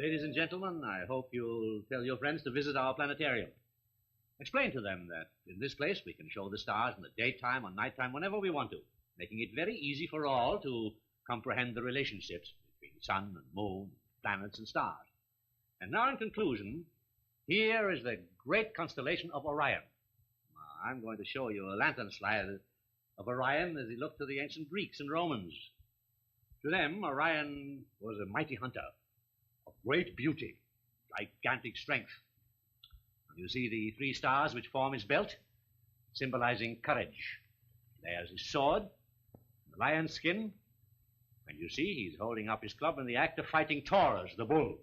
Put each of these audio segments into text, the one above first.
Ladies and gentlemen, I hope you'll tell your friends to visit our planetarium. Explain to them that in this place we can show the stars in the daytime or nighttime whenever we want to, making it very easy for all to comprehend the relationships between sun and moon, planets and stars. And now in conclusion, here is the great constellation of Orion. I'm going to show you a lantern slide of Orion as he looked to the ancient Greeks and Romans. To them, Orion was a mighty hunter of great beauty, gigantic strength. You see the three stars which form his belt, symbolizing courage. There's his sword, the lion's skin, and you see he's holding up his club in the act of fighting Taurus, the bull.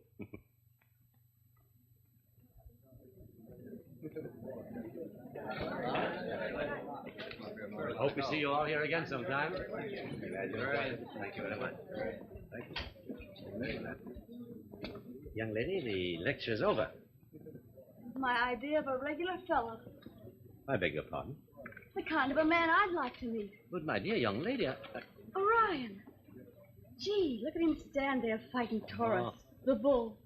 I hope we see you all here again sometime. Thank you very much. Thank you. Young lady, the lecture's over. My idea of a regular fellow. I beg your pardon? The kind of a man I'd like to meet. But my dear young lady, Orion. Gee, look at him stand there fighting Taurus, the bull.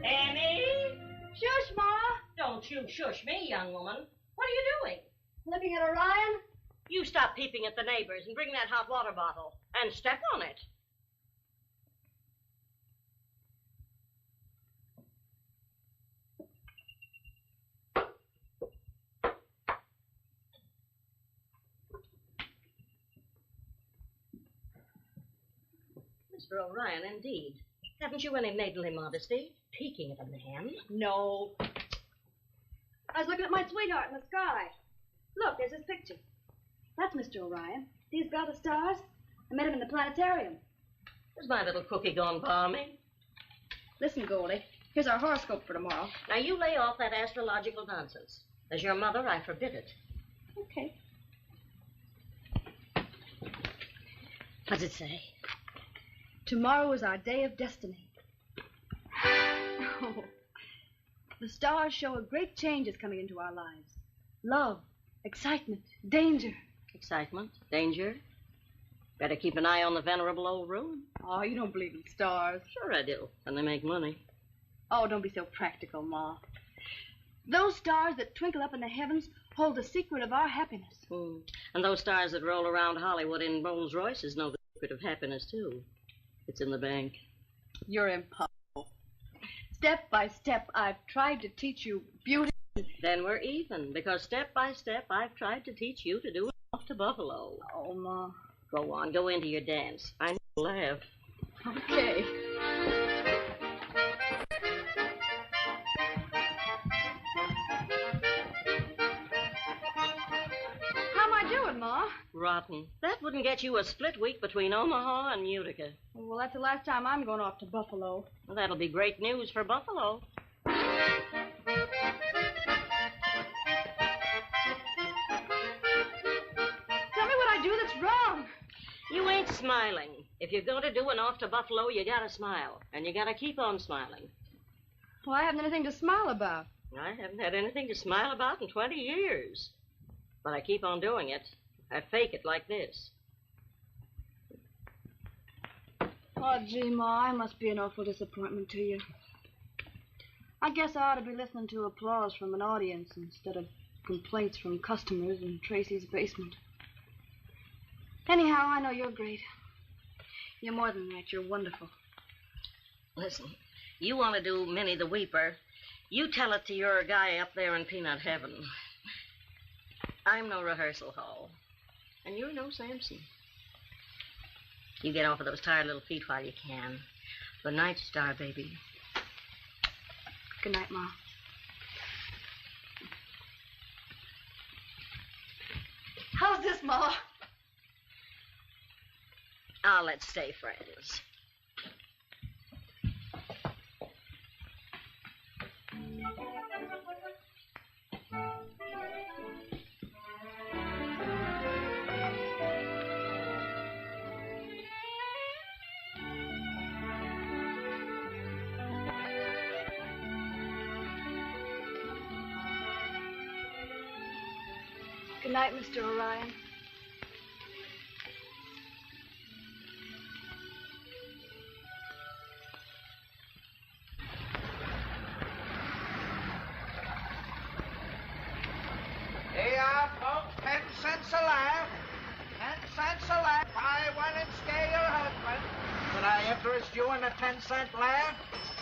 Annie? Shush, Ma. Don't you shush me, young woman. What are you doing? Looking at Orion? You stop peeping at the neighbors and bring that hot water bottle and step on it. Mr. Orion, indeed. Haven't you any maidenly modesty? Peeking at a man? No. I was looking at my sweetheart in the sky. Look, there's his picture. That's Mr. Orion. He's got the stars. I met him in the planetarium. Is my little cookie gone balmy? Listen, Goldie, here's our horoscope for tomorrow. Now, you lay off that astrological nonsense. As your mother, I forbid it. Okay. What's it say? Tomorrow is our day of destiny. Oh. The stars show a great change is coming into our lives. Love, excitement, danger. Excitement, danger. Better keep an eye on the venerable old room. Oh, you don't believe in stars. Sure I do, and they make money. Oh, don't be so practical, Ma. Those stars that twinkle up in the heavens hold the secret of our happiness. And those stars that roll around Hollywood in Rolls Royces know the secret of happiness, too. It's in the bank. You're impossible. Step by step, I've tried to teach you beauty. Then we're even, because step by step, I've tried to teach you to do it off to Buffalo. Oh, Ma. Go on, go into your dance. I need to laugh. Okay. How am I doing, Ma? Rotten. That wouldn't get you a split week between Omaha and Utica. Well, that's the last time I'm going off to Buffalo. Well, that'll be great news for Buffalo. Tell me what I do that's wrong. You ain't smiling. If you're going to do an off to Buffalo, you gotta smile. And you gotta keep on smiling. Well, I haven't anything to smile about. I haven't had anything to smile about in 20 years. But I keep on doing it. I fake it like this. Oh, gee, Ma, I must be an awful disappointment to you. I guess I ought to be listening to applause from an audience instead of complaints from customers in Tracy's basement. Anyhow, I know you're great. You're more than that. You're wonderful. Listen, you want to do Minnie the Weeper, you tell it to your guy up there in Peanut Heaven. I'm no rehearsal hall. And you're no Samson. You get off of those tired little feet while you can. Good night, Star Baby. Good night, Ma. How's this, Ma? Let's stay friends. Good night, Mr. Orion. Here you are, folks. 10 cents a laugh. 10 cents a laugh. Buy one and scare your husband. Could I interest you in a 10-cent laugh?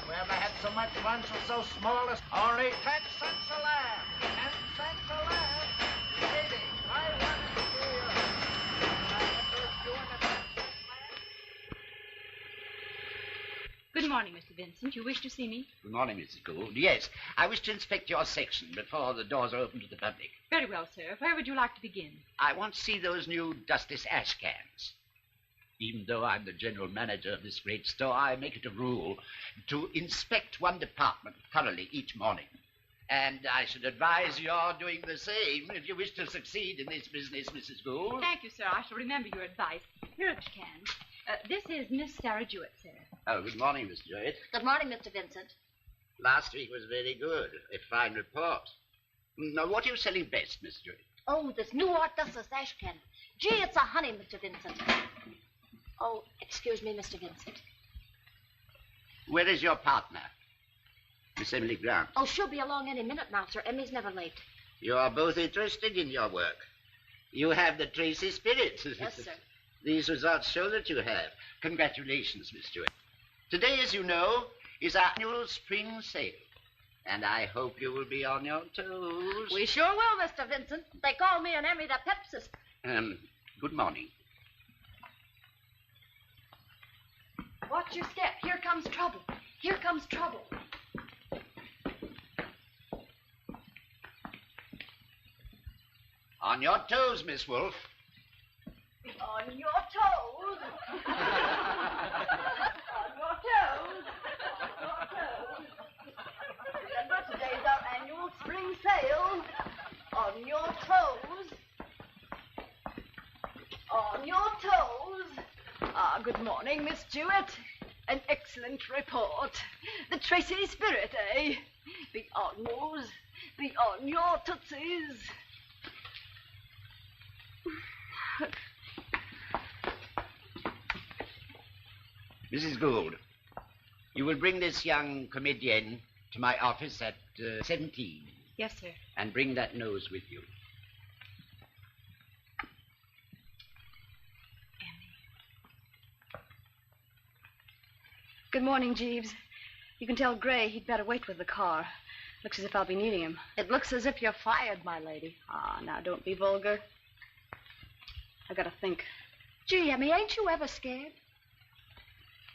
We ever had so much fun for so small as only 10 cents a laugh. 10 cents a laugh. Lady, buy one and scare your husband. Could I interest you in a 10-cent laugh? Good morning, Mr. Vincent. You wish to see me? Good morning, Mrs. Gould. Yes, I wish to inspect your section before the doors are open to the public. Very well, sir. Where would you like to begin? I want to see those new dustless ash cans. Even though I'm the general manager of this great store, I make it a rule to inspect one department thoroughly each morning. And I should advise you're doing the same if you wish to succeed in this business, Mrs. Gould. Thank you, sir. I shall remember your advice. Here are the cans. This is Miss Sarah Jewett, sir. Oh, good morning, Miss Jewett. Good morning, Mr. Vincent. Last week was very good. A fine report. Now, what are you selling best, Miss Jewett? Oh, this new art dustless ash can. Gee, it's a honey, Mr. Vincent. Oh, excuse me, Mr. Vincent. Where is your partner, Miss Emily Grant? Oh, she'll be along any minute now, sir. Emmy's never late. You are both interested in your work. You have the Tracy spirit. Yes, sir. These results show that you have. Congratulations, Miss Jewett. Today, as you know, is our annual spring sale. And I hope you will be on your toes. We sure will, Mr. Vincent. They call me and Emmy the Pepsis. Good morning. Watch your step. Here comes trouble. Here comes trouble. On your toes, Miss Wolfe. On your toes. On your toes. On your toes. Remember, today's our annual spring sale. On your toes. On your toes. Ah, good morning, Miss Jewett. An excellent report. The Tracy spirit, eh? Be on yours. Be on your tootsies. Mrs. Gould, you will bring this young comedian to my office at 17. Yes, sir. And bring that nose with you. Good morning, Jeeves. You can tell Gray he'd better wait with the car. Looks as if I'll be needing him. It looks as if you're fired, my lady. Ah, now don't be vulgar. I gotta think. Gee, Emmy, ain't you ever scared?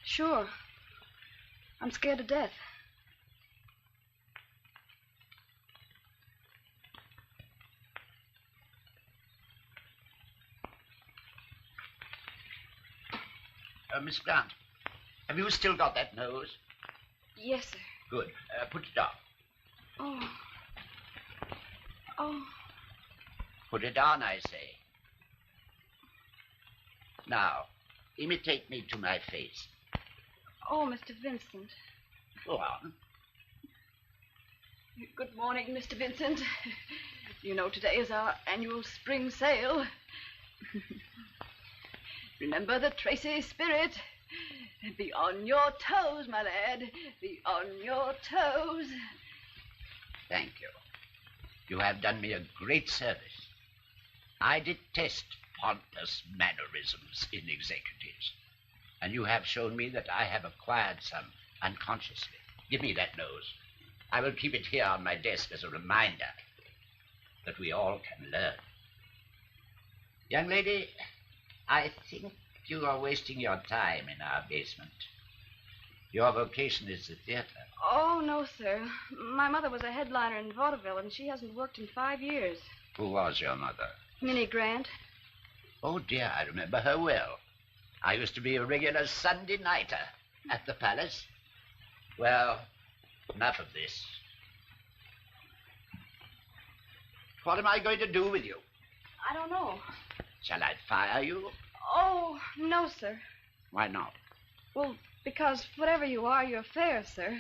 Sure. I'm scared to death. Miss Grant, have you still got that nose? Yes, sir. Good. Put it on. Oh. Oh. Put it on, I say. Now, imitate me to my face. Oh, Mr. Vincent. Go on. Good morning, Mr. Vincent. You know today is our annual spring sale. Remember the Tracy spirit. Be on your toes, my lad. Be on your toes. Thank you. You have done me a great service. I detest pompous mannerisms in executives. And you have shown me that I have acquired some unconsciously. Give me that nose. I will keep it here on my desk as a reminder that we all can learn. Young lady, I think you are wasting your time in our basement. Your vocation is the theater. Oh, no, sir. My mother was a headliner in vaudeville, and she hasn't worked in 5 years. Who was your mother? Minnie Grant. Oh, dear, I remember her well. I used to be a regular Sunday nighter at the Palace. Well, enough of this. What am I going to do with you? I don't know. Shall I fire you? Oh, no, sir. Why not? Well, because whatever you are, you're fair, sir.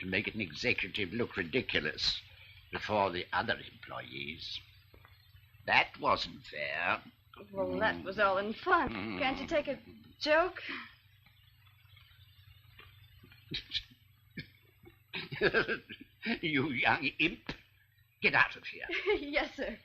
To make an executive look ridiculous before the other employees. That wasn't fair. Well, that was all in fun. Can't you take a joke? You young imp. Get out of here. Yes, sir.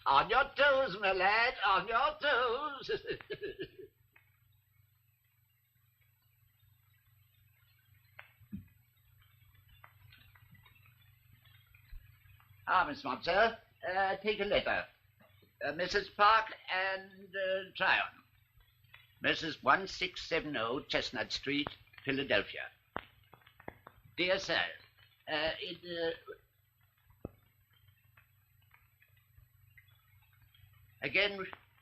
On your toes, my lad, on your toes. Miss Monster, take a letter. Mrs. Park and Tryon. Mrs. 1670 Chestnut Street, Philadelphia. Dear sir, again,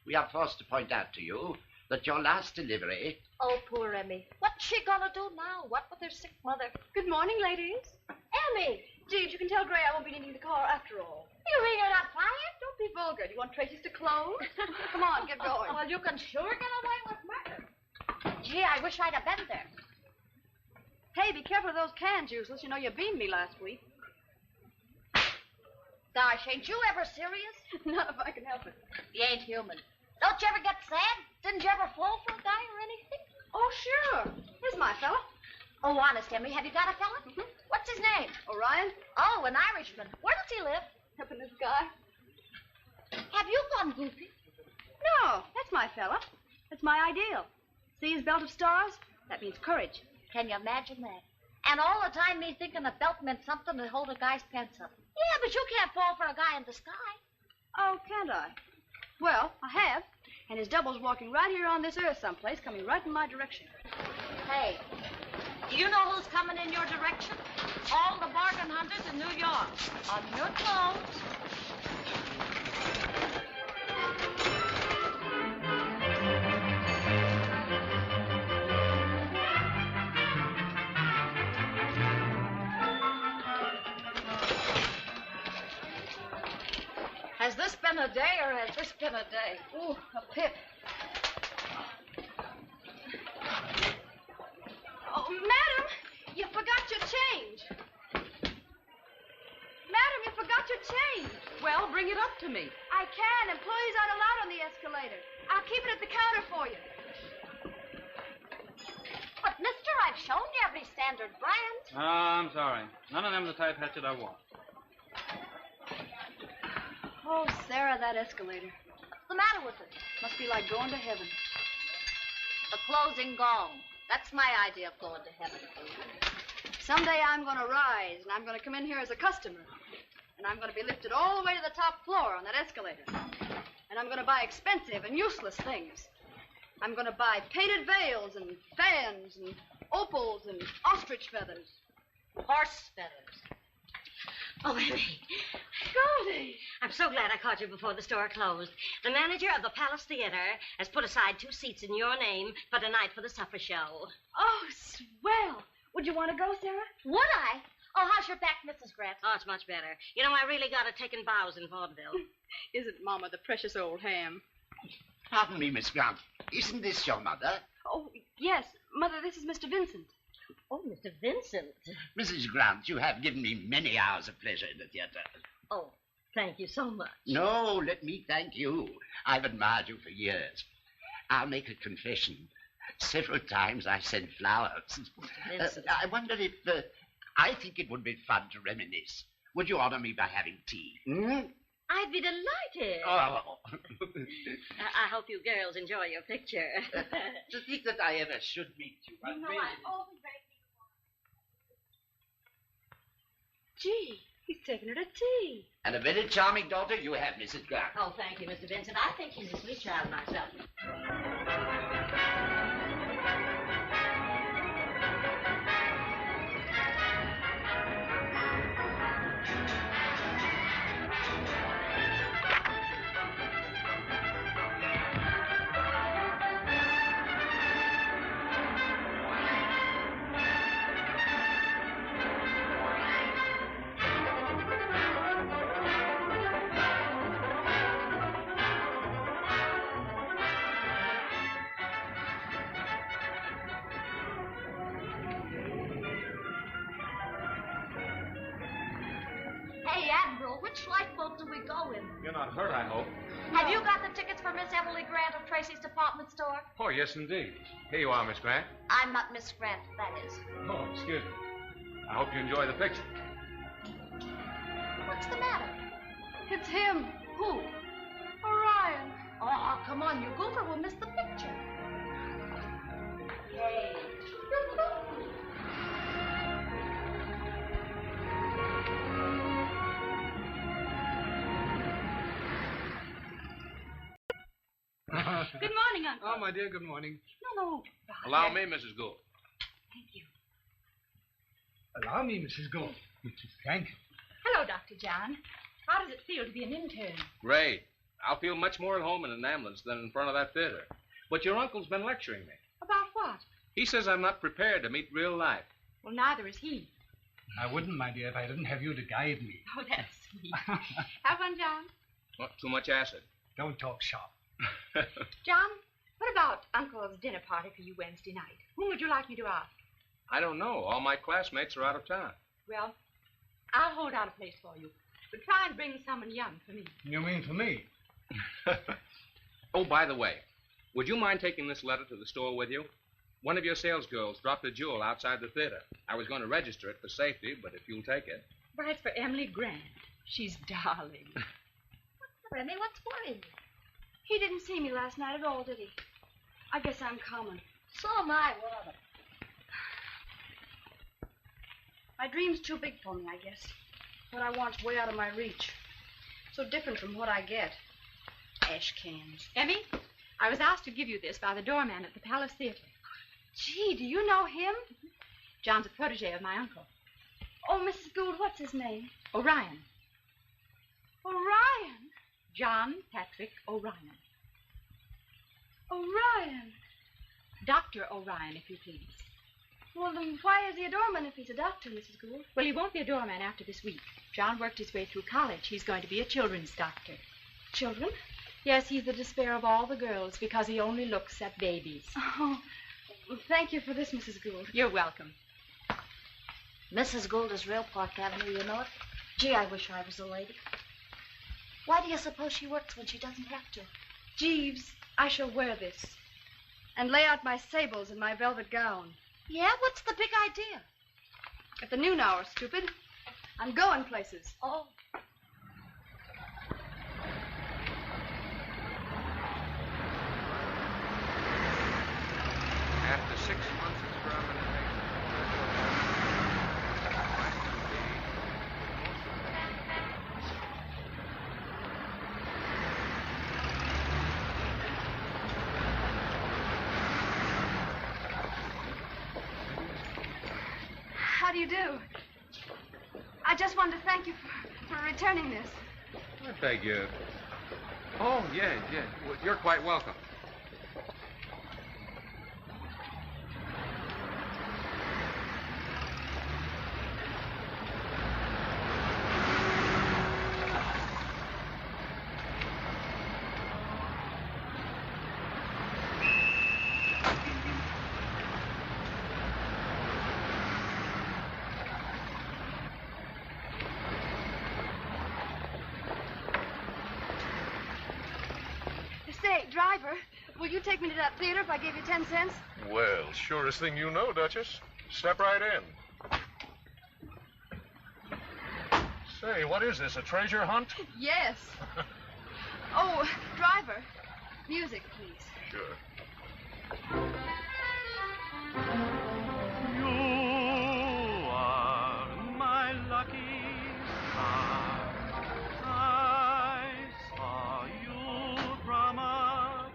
we are forced to point out to you that your last delivery... Oh, poor Emmy. What's she gonna do now? What with her sick mother? Good morning, ladies. Emmy! Jeeves, you can tell Gray I won't be needing the car after all. You mean you're not flying? Don't be vulgar. Do you want Tracy's to close? Come on, get going. Well, you can sure get away with murder. Gee, I wish I'd have been there. Hey, be careful of those cans, useless. You know you beamed me last week. Gosh, ain't you ever serious? Not if I can help it. You ain't human. Don't you ever get sad? Didn't you ever fall for a guy or anything? Oh, sure. Here's my fella. Oh, honest, Emmy, have you got a fella? Mm-hmm. What's his name? Orion. Oh, an Irishman. Where does he live? Up in the sky. Have you gone goofy? No, that's my fella. That's my ideal. See his belt of stars? That means courage. Can you imagine that? And all the time me thinking a belt meant something to hold a guy's pants up. Yeah, but you can't fall for a guy in the sky. Oh, can't I? Well, I have. And his double's walking right here on this earth someplace, coming right in my direction. Hey, do you know who's coming in your direction? All the bargain hunters in New York. On your toes. Has this been a day or has this been a day? Ooh, a pip. Oh, madam, you forgot your change. Madam, you forgot your change. Well, bring it up to me. I can. Employees aren't allowed on the escalator. I'll keep it at the counter for you. But, mister, I've shown you every standard brand. I'm sorry. None of them the type hatchet I want. Oh, Sarah, that escalator. What's the matter with it? Must be like going to heaven. The closing gong. That's my idea of going to heaven. Someday I'm going to rise, and I'm going to come in here as a customer. And I'm going to be lifted all the way to the top floor on that escalator. And I'm going to buy expensive and useless things. I'm going to buy painted veils and fans and opals and ostrich feathers. Horse feathers. Oh, Emmy. Goldie! I'm so glad I caught you before the store closed. The manager of the Palace Theater has put aside 2 seats in your name for tonight for the supper show. Oh, swell. Would you want to go, Sarah? Would I? Oh, how's your back, Mrs. Grant? Oh, it's much better. You know, I really got it taking bows in vaudeville. Isn't Mama the precious old ham? Pardon me, Miss Grant. Isn't this your mother? Oh, yes. Mother, this is Mr. Vincent. Oh, Mr. Vincent. Mrs. Grant, you have given me many hours of pleasure in the theater. Oh, thank you so much. No, let me thank you. I've admired you for years. I'll make a confession. Several times I sent flowers. Vincent. I wonder if... I think it would be fun to reminisce. Would you honor me by having tea? I'd be delighted. Oh. I hope you girls enjoy your picture. To think that I ever should meet you. You know, I've always very... Gee, he's taking her to tea. And a very charming daughter you have, Mrs. Grant. Oh, thank you, Mr. Vincent. I think he's a sweet child myself. Which lifeboat do we go in? You're not hurt, I hope. Have you got the tickets for Miss Emily Grant of Tracy's department store? Oh, yes, indeed. Here you are, Miss Grant. I'm not Miss Grant, that is. Oh, excuse me. I hope you enjoy the picture. What's the matter? It's him. Who? Orion. Oh, come on, you goofer. We'll miss the picture. Hey. Good morning, Uncle. Oh, my dear, good morning. No. Allow me, Mrs. Gould. Thank you. Allow me, Mrs. Gould. Thank you. Hello, Dr. John. How does it feel to be an intern? Great. I'll feel much more at home in an ambulance than in front of that theater. But your uncle's been lecturing me. About what? He says I'm not prepared to meet real life. Well, neither is he. I wouldn't, my dear, if I didn't have you to guide me. Oh, that's sweet. Have one, John. What, too much acid? Don't talk shop. John, what about Uncle's dinner party for you Wednesday night? Whom would you like me to ask? I don't know. All my classmates are out of town. Well, I'll hold out a place for you. But try and bring someone young for me. You mean for me? Oh, by the way, would you mind taking this letter to the store with you? One of your sales girls dropped a jewel outside the theater. I was going to register it for safety, but if you'll take it. Why, it's for Emily Grant. She's darling. Remy, what's worrying you? He didn't see me last night at all, did he? I guess I'm common. So am I. What of it? My dream's too big for me, I guess. What I want's way out of my reach. So different from what I get. Ash cans. Emmy, I was asked to give you this by the doorman at the Palace Theater. Gee, do you know him? John's a protege of my uncle. Oh, Mrs. Gould, what's his name? Orion. Orion. John Patrick Orion. Orion. Dr. Orion, if you please. Well, then why is he a doorman if he's a doctor, Mrs. Gould? Well, he won't be a doorman after this week. John worked his way through college. He's going to be a children's doctor. Children? Yes, he's the despair of all the girls because he only looks at babies. Oh, well, thank you for this, Mrs. Gould. You're welcome. Mrs. Gould is real Park Avenue, you know it? Gee, I wish I was a lady. Why do you suppose she works when she doesn't have to? Jeeves, I shall wear this. And lay out my sables in my velvet gown. Yeah? What's the big idea? At the noon hour, stupid. I'm going places. Oh. After 6 months' experimentation, How do you do? I just wanted to thank you for returning this. I beg you. Oh, yeah. Well, you're quite welcome. Say, driver, will you take me to that theater if I gave you 10 cents? Well, surest thing you know, Duchess. Step right in. Say, what is this, a treasure hunt? Yes. Oh, driver, music, please. Sure. You are my lucky star. I saw you from afar.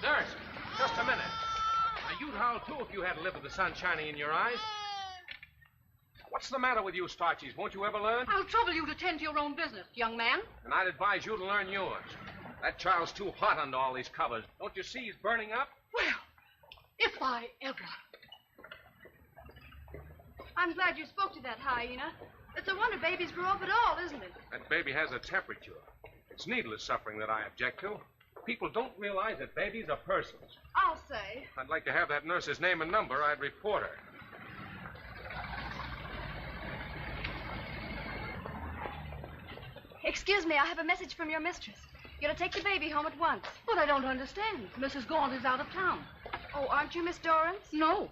Nurse, just a minute. Now, you'd howl, too, if you had to live with the sun shining in your eyes. What's the matter with you, Starchies? Won't you ever learn? I'll trouble you to tend to your own business, young man. And I'd advise you to learn yours. That child's too hot under all these covers. Don't you see he's burning up? Well, if I ever. I'm glad you spoke to that hyena. It's a wonder babies grow up at all, isn't it? That baby has a temperature. It's needless suffering that I object to. People don't realize that babies are persons. I'll say. I'd like to have that nurse's name and number. I'd report her. Excuse me, I have a message from your mistress. You're to take the baby home at once. But I don't understand. Mrs. Gaunt is out of town. Oh, aren't you Miss Dorrance? No.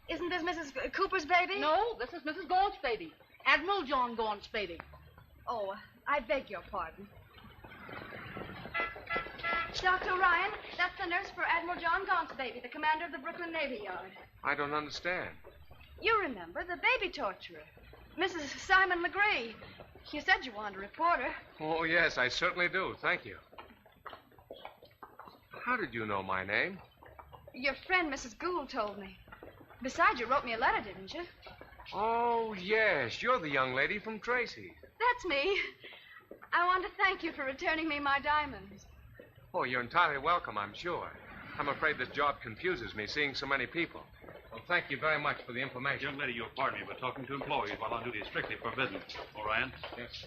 Isn't this Mrs. Cooper's baby? No, this is Mrs. Gaunt's baby. Admiral John Gaunt's baby. Oh, I beg your pardon. Dr. Ryan, that's the nurse for Admiral John Gaunt's baby, the commander of the Brooklyn Navy Yard. I don't understand. You remember the baby torturer, Mrs. Simon Legree. You said you wanted a reporter. Oh, yes, I certainly do. Thank you. How did you know my name? Your friend, Mrs. Gould, told me. Besides, you wrote me a letter, didn't you? Oh, yes. You're the young lady from Tracy's. That's me. I want to thank you for returning me my diamonds. Oh, you're entirely welcome, I'm sure. I'm afraid this job confuses me, seeing so many people. Well, thank you very much for the information. Young lady, you'll pardon me, but talking to employees while on duty is strictly forbidden. Orion? Yes.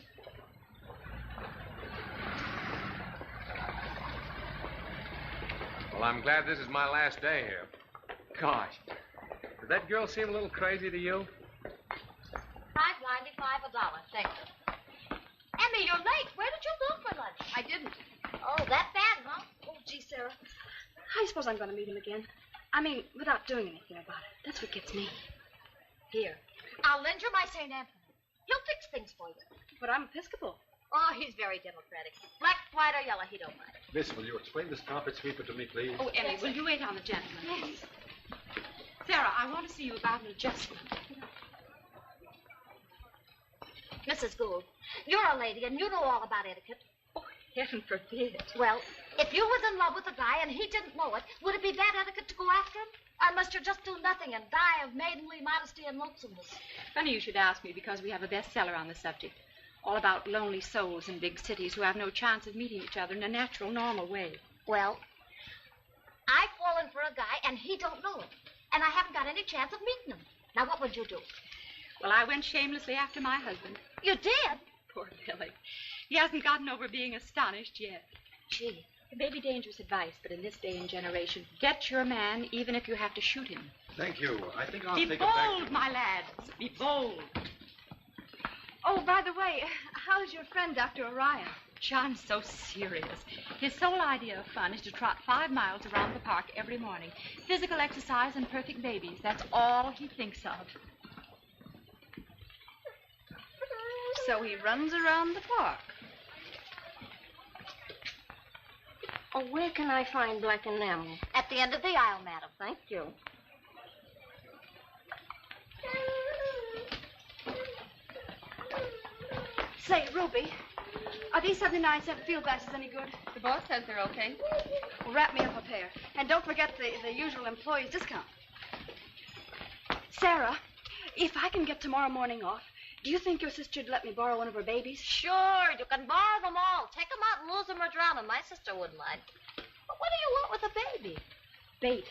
Well, I'm glad this is my last day here. Gosh, did that girl seem a little crazy to you? $5.95 a dollar. Thank you. Emmy, you're late. Where did you go for lunch? I didn't. Oh, that bad, huh? Oh, gee, Sarah. I suppose I'm going to meet him again. I mean, without doing anything about it. That's what gets me. Here. I'll lend you my St. Anthony. He'll fix things for you. But I'm Episcopal. Oh, he's very democratic. Black, white, or yellow, he don't mind. Miss, will you explain this carpet sweeper to me, please? Oh, Emmy, will you wait on the gentleman, please? Sarah, I want to see you about an adjustment. Mrs. Gould, you're a lady and you know all about etiquette. Oh, heaven forbid. Well, if you was in love with a guy and he didn't know it, would it be bad etiquette to go after him? Or must you just do nothing and die of maidenly modesty and lonesomeness? Funny you should ask me, because we have a bestseller on the subject. All about lonely souls in big cities who have no chance of meeting each other in a natural, normal way. Well, I've fallen for a guy and he don't know it. And I haven't got any chance of meeting him. Now, what would you do? Well, I went shamelessly after my husband. You did? Poor Billy. He hasn't gotten over being astonished yet. Gee. It may be dangerous advice, but in this day and generation, get your man even if you have to shoot him. Thank you. I think I'll Be take it back. bold, my lads. Be bold. Oh, by the way, how's your friend, Dr. Orion? John's so serious. His sole idea of fun is to trot 5 miles around the park every morning. Physical exercise and perfect babies. That's all he thinks of. So he runs around the park. Oh, where can I find black enamel? At the end of the aisle, madam. Thank you. Say, Ruby, are these 79-cent field glasses any good? The boss says they're okay. Well, wrap me up a pair. And don't forget the usual employee's discount. Sarah, if I can get tomorrow morning off, do you think your sister'd let me borrow one of her babies? Sure, you can borrow them all. Take them out and lose them or drown them. My sister wouldn't mind. But what do you want with a baby? Bait.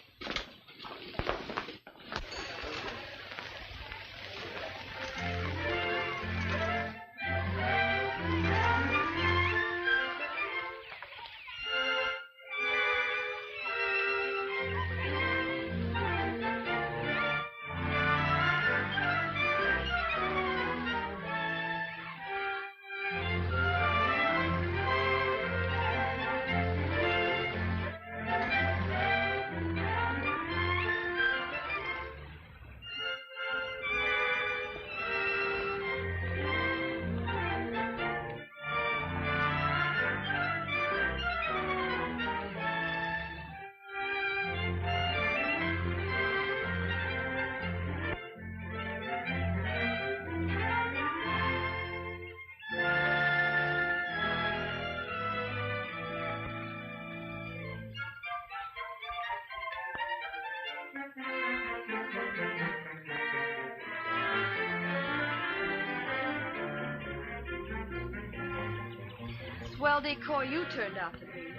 Swell decor you turned out to be.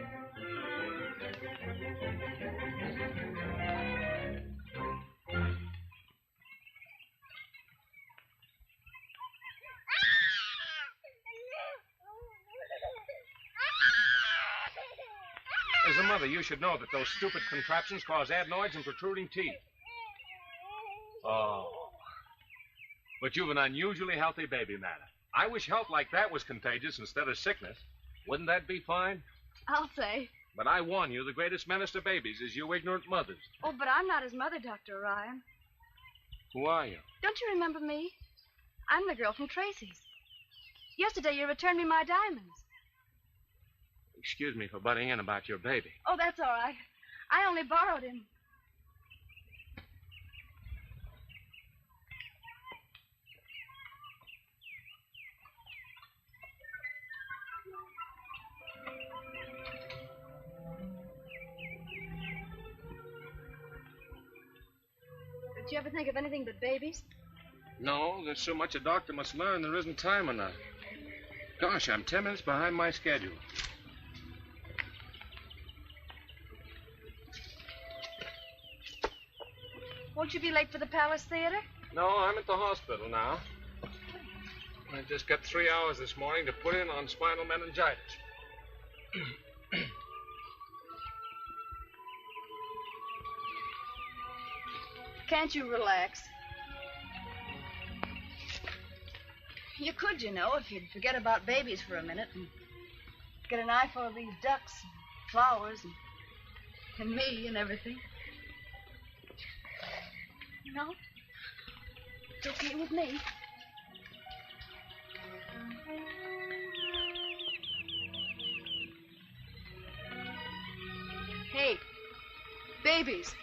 As a mother, you should know that those stupid contraptions cause adenoids and protruding teeth. Oh. But you've an unusually healthy baby, Nana. I wish health like that was contagious instead of sickness. Wouldn't that be fine? I'll say. But I warn you, the greatest menace to babies is you ignorant mothers. Oh, but I'm not his mother, Dr. Orion. Who are you? Don't you remember me? I'm the girl from Tracy's. Yesterday you returned me my diamonds. Excuse me for butting in about your baby. Oh, that's all right. I only borrowed him. Did you ever think of anything but babies? No, there's so much a doctor must learn, there isn't time enough. Gosh, I'm 10 minutes behind my schedule. Won't you be late for the Palace Theater? No, I'm at the hospital now. I just got 3 hours this morning to put in on spinal meningitis. Can't you relax? You could, you know, if you'd forget about babies for a minute and get an eye for these ducks and flowers and me and everything. No, it's okay with me. Hey, babies.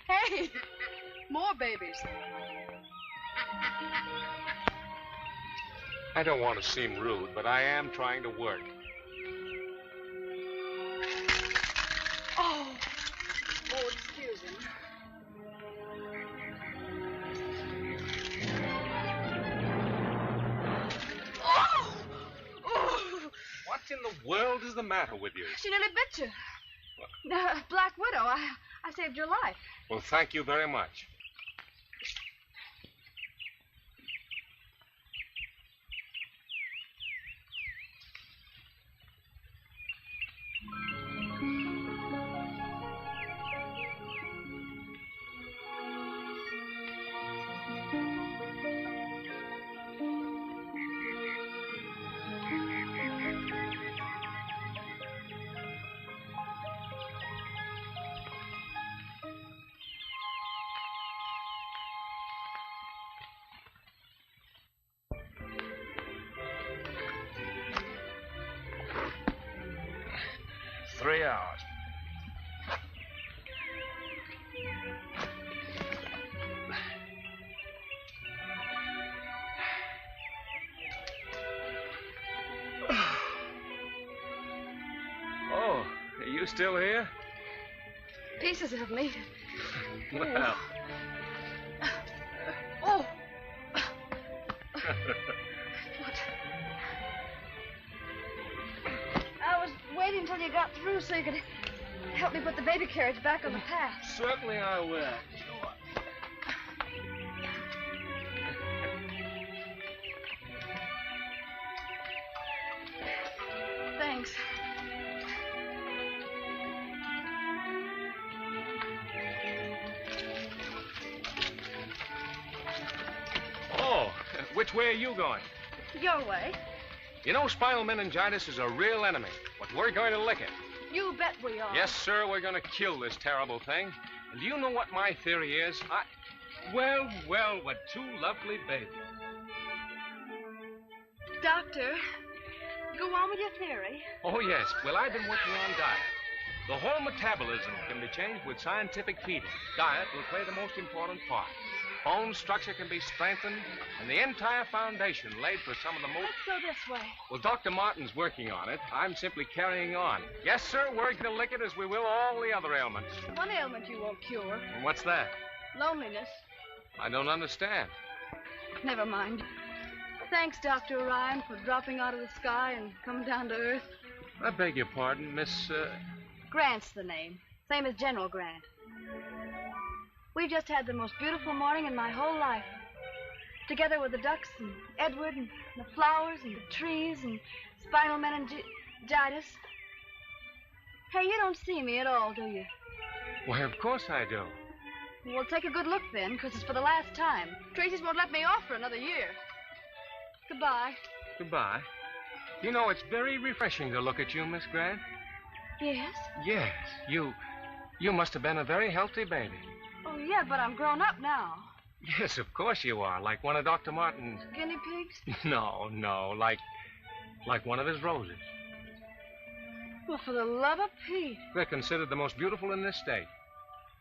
Hey, more babies. I don't want to seem rude, but I am trying to work. Oh, excuse him. Oh! What in the world is the matter with you? She nearly bit you. Black Widow, I saved your life. Well, thank you very much. Three hours. Oh, are you still here? Pieces of me. Well. Oh. I was waiting until you got through so you could help me put the baby carriage back on the path. Certainly I will. Thanks. Oh, which way are you going? Your way. You know, spinal meningitis is a real enemy, but we're going to lick it. You bet we are. Yes, sir, we're going to kill this terrible thing. And do you know what my theory is? Well, what two lovely babies. Doctor, go on with your theory. Oh, yes. Well, I've been working on diet. The whole metabolism can be changed with scientific feeding. Diet will play the most important part. Bone structure can be strengthened, and the entire foundation laid for some of the most... Let's go this way. Well, Dr. Martin's working on it. I'm simply carrying on. Yes, sir, we're going to lick it as we will all the other ailments. One ailment you won't cure. And what's that? Loneliness. I don't understand. Never mind. Thanks, Dr. Orion, for dropping out of the sky and coming down to Earth. I beg your pardon, Miss... Grant's the name. Same as General Grant. We've just had the most beautiful morning in my whole life. Together with the ducks and Edward and the flowers and the trees and spinal meningitis. Hey, you don't see me at all, do you? Why, of course I do. Well, take a good look then, because it's for the last time. Tracy's won't let me off for another year. Goodbye. Goodbye. You know, it's very refreshing to look at you, Miss Grant. Yes? Yes, you must have been a very healthy baby. Oh, yeah, but I'm grown up now. Yes, of course you are, like one of Dr. Martin's... Guinea pigs? No, like one of his roses. Well, for the love of Pete. They're considered the most beautiful in this state.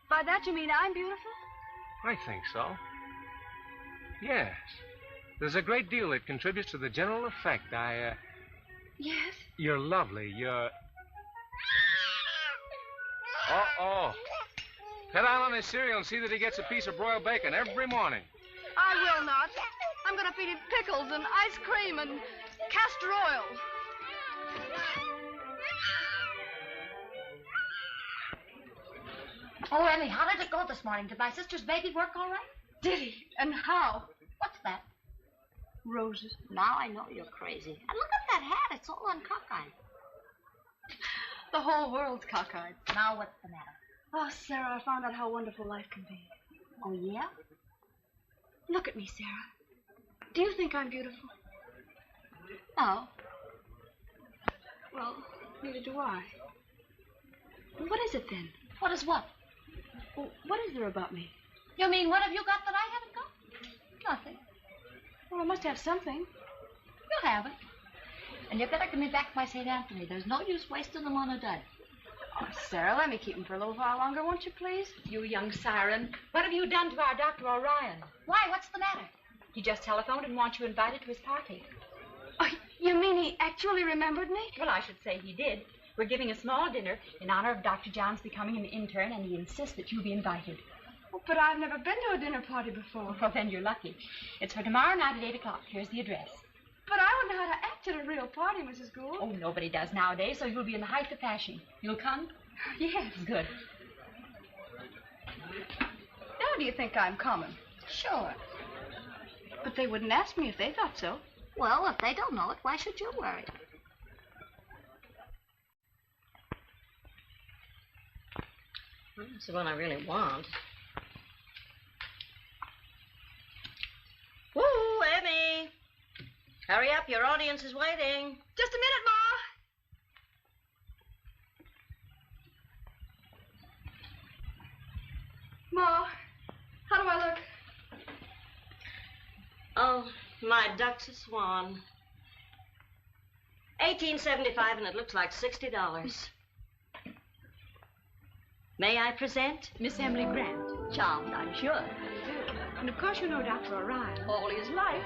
By that you mean I'm beautiful? I think so. Yes. There's a great deal that contributes to the general effect. Yes? You're lovely. You're... Uh-oh. Cut down on his cereal and see that he gets a piece of broiled bacon every morning. I will not. I'm going to feed him pickles and ice cream and castor oil. Oh, Emmy, how did it go this morning? Did my sister's baby work all right? Did he? And how? What's that? Roses. Now I know you're crazy. And look at that hat. It's all uncockeyed. The whole world's cockeyed. Now what's the matter? Oh, Sarah, I found out how wonderful life can be. Oh, yeah? Look at me, Sarah. Do you think I'm beautiful? No. Well, neither do I. What is it then? What is what? Well, what is there about me? You mean what have you got that I haven't got? Nothing. Well, I must have something. You haven't. And you better give me back my St. Anthony. There's no use wasting them on a dud. Oh, Sarah, let me keep him for a little while longer, won't you, please? You young siren. What have you done to our Dr. Orion? Why? What's the matter? He just telephoned and wants you invited to his party. Oh, you mean he actually remembered me? Well, I should say he did. We're giving a small dinner in honor of Dr. John's becoming an intern, and he insists that you be invited. Oh, but I've never been to a dinner party before. Well, then you're lucky. It's for tomorrow night at 8 o'clock. Here's the address. But I wouldn't know how to act at a real party, Mrs. Gould. Oh, nobody does nowadays, so you'll be in the height of fashion. You'll come? Yes. Good. Now do you think I'm coming? Sure. But they wouldn't ask me if they thought so. Well, if they don't know it, why should you worry? Well, that's the one I really want. Woo, Emmy! Hurry up, your audience is waiting. Just a minute, Ma. Ma, how do I look? Oh, my duck's a swan. $18.75, and it looks like $60. May I present? Miss Emily Grant. Charmed, I'm sure. And of course you know Dr. Orion. All his life.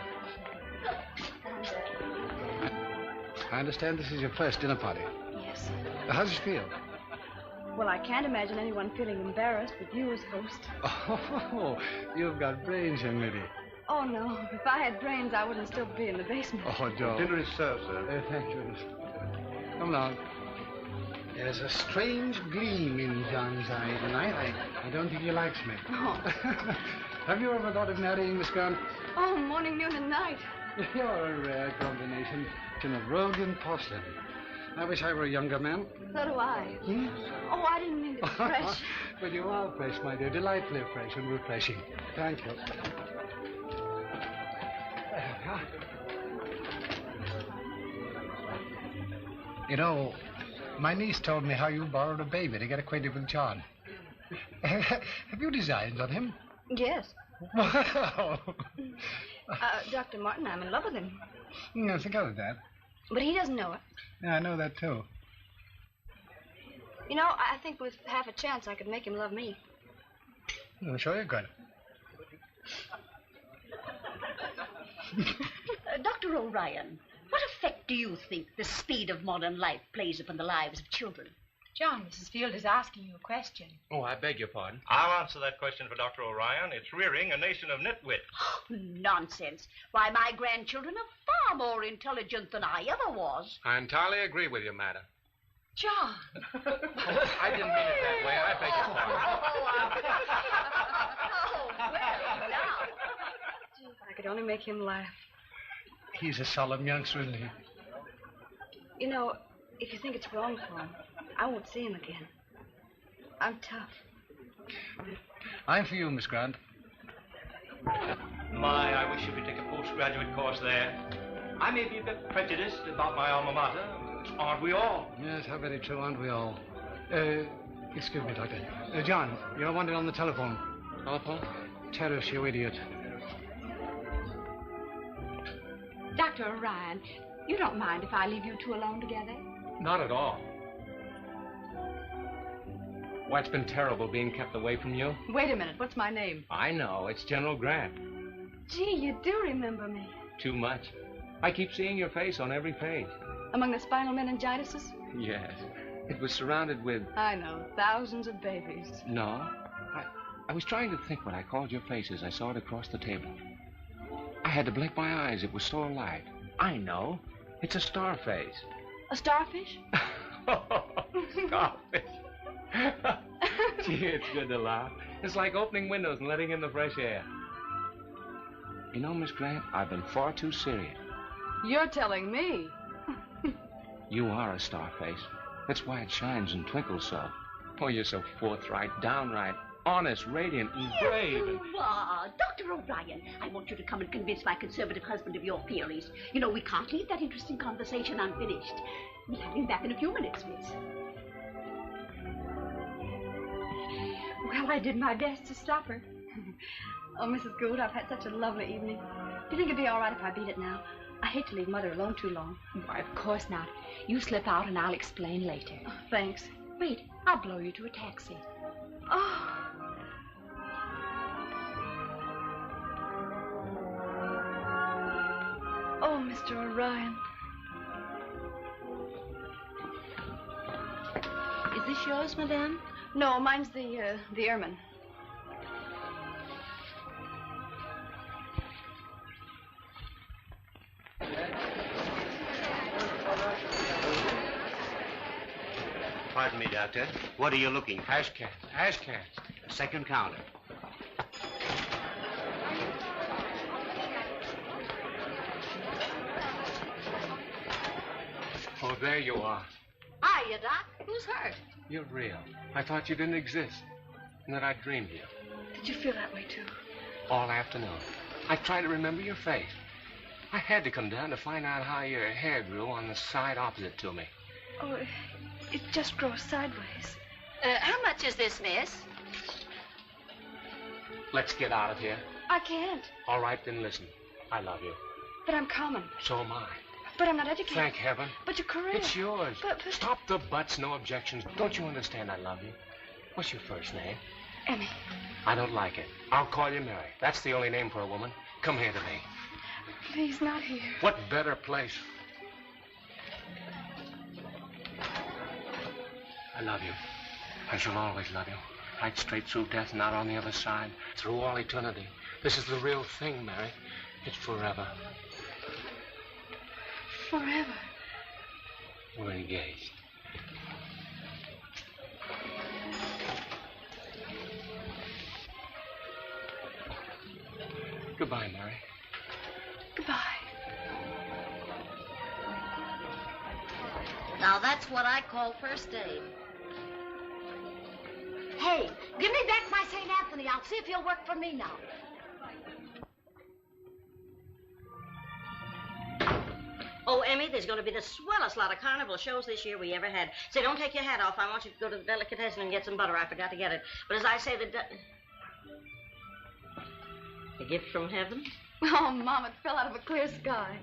I understand this is your first dinner party. Yes. How does it feel? Well, I can't imagine anyone feeling embarrassed with you as host. Oh, you've got brains, young lady. Oh, no. If I had brains, I wouldn't still be in the basement. Oh, Joe. Dinner is served, sir. Thank you. Come along. There's a strange gleam in John's eye tonight. I don't think he likes me. Oh. Have you ever thought of marrying Miss Grant? Oh, morning, noon, and night. You're a rare combination. Tin of Rhodian porcelain. I wish I were a younger man. So do I. Hmm? Oh, I didn't mean to be fresh. But you are fresh, my dear. Delightfully fresh and refreshing. Thank you. You know, my niece told me how you borrowed a baby to get acquainted with John. Have you designs on him? Yes. Wow. Dr. Martin, I'm in love with him. I forgot of that. But he doesn't know it. Yeah, I know that, too. You know, I think with half a chance I could make him love me. I'm sure you could. Dr. Orion, what effect do you think the speed of modern life plays upon the lives of children? John, Mrs. Field is asking you a question. Oh, I beg your pardon. I'll answer that question for Dr. Orion. It's rearing a nation of nitwits. Nonsense. Why, my grandchildren are far more intelligent than I ever was. I entirely agree with you, madam. John. I didn't mean it that way. I beg your pardon. Oh, well, now. If I could only make him laugh. He's a solemn youngster, isn't he? You know, if you think it's wrong for him, I won't see him again. I'm tough. I'm for you, Miss Grant. My, I wish you could take a postgraduate course there. I may be a bit prejudiced about my alma mater. Aren't we all? Yes, how very true, aren't we all? Excuse me, Doctor. John, you're wanted on the telephone. Telephone? Terrace, you idiot. Dr. Orion, you don't mind if I leave you two alone together? Not at all. Why, it's been terrible being kept away from you. Wait a minute. What's my name? I know. It's General Grant. Gee, you do remember me. Too much. I keep seeing your face on every page. Among the spinal meningitises? Yes. It was surrounded with... I know. Thousands of babies. No. I was trying to think when I called your face as I saw it across the table. I had to blink my eyes. It was so alive. I know. It's a star face. A starfish? Starfish. Gee, it's good to laugh. It's like opening windows and letting in the fresh air. You know, Miss Grant, I've been far too serious. You're telling me. You are a star face. That's why it shines and twinkles so. Oh, you're so forthright, downright, honest, radiant, and brave. And... Dr. O'Brien, I want you to come and convince my conservative husband of your theories. You know, we can't leave that interesting conversation unfinished. We'll have him back in a few minutes, miss. Well, I did my best to stop her. Oh, Mrs. Gould, I've had such a lovely evening. Do you think it'd be all right if I beat it now? I hate to leave Mother alone too long. Why, of course not. You slip out and I'll explain later. Oh, thanks. Wait, I'll blow you to a taxi. Oh. Oh, Mr. Orion. Is this yours, madame? No, mine's the airman. Pardon me, Doctor. What are you looking for? Ash cans. Ash cans. Second counter. Oh, there you are. Hiya, Doc. Who's hurt? You're real. I thought you didn't exist. And that I dreamed you. Did you feel that way, too? All afternoon. I tried to remember your face. I had to come down to find out how your hair grew on the side opposite to me. Oh, it just grows sideways. How much is this, miss? Let's get out of here. I can't. All right, then listen. I love you. But I'm common. So am I. But I'm not educated. Thank heaven. But your career. It's yours. But... Stop the buts, no objections. Don't you understand I love you? What's your first name? Emmy. I don't like it. I'll call you Mary. That's the only name for a woman. Come here to me. Please, not here. What better place? I love you. I shall always love you. Right straight through death and out on the other side. Through all eternity. This is the real thing, Mary. It's forever. Forever. We're engaged. Goodbye, Mary. Goodbye. Now, that's what I call first aid. Hey, give me back my St. Anthony. I'll see if he'll work for me now. Oh, Emmy, there's going to be the swellest lot of carnival shows this year we ever had. Say, don't take your hat off. I want you to go to the delicatessen and get some butter. I forgot to get it. But as I say, a gift from heaven? Oh, Mom, it fell out of a clear sky.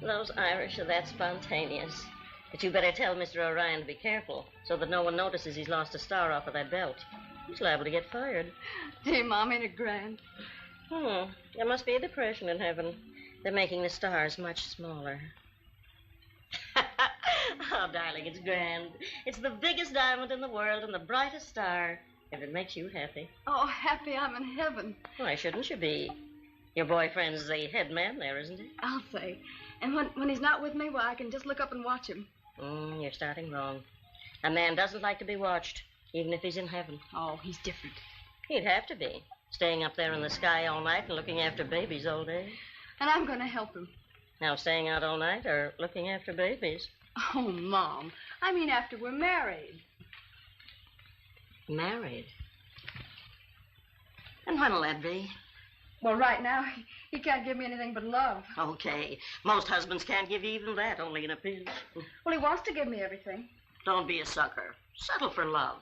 Those Irish are that spontaneous. But you better tell Mr. Orion to be careful so that no one notices he's lost a star off of that belt. He's liable to get fired. Gee, Mom, ain't it grand? There must be a depression in heaven. They're making the stars much smaller. Oh, darling, it's grand. It's the biggest diamond in the world and the brightest star. If it makes you happy. Oh, happy I'm in heaven. Why shouldn't you be? Your boyfriend's the head man there, isn't he? I'll say. And when he's not with me, well, I can just look up and watch him. You're starting wrong. A man doesn't like to be watched, even if he's in heaven. Oh, he's different. He'd have to be, staying up there in the sky all night and looking after babies all day. And I'm going to help him. Now, staying out all night or looking after babies? Oh, Mom, I mean after we're married. Married? When'll that be? Well, right now, he can't give me anything but love. Okay. Most husbands can't give you even that, only in a pinch. Well, he wants to give me everything. Don't be a sucker. Settle for love.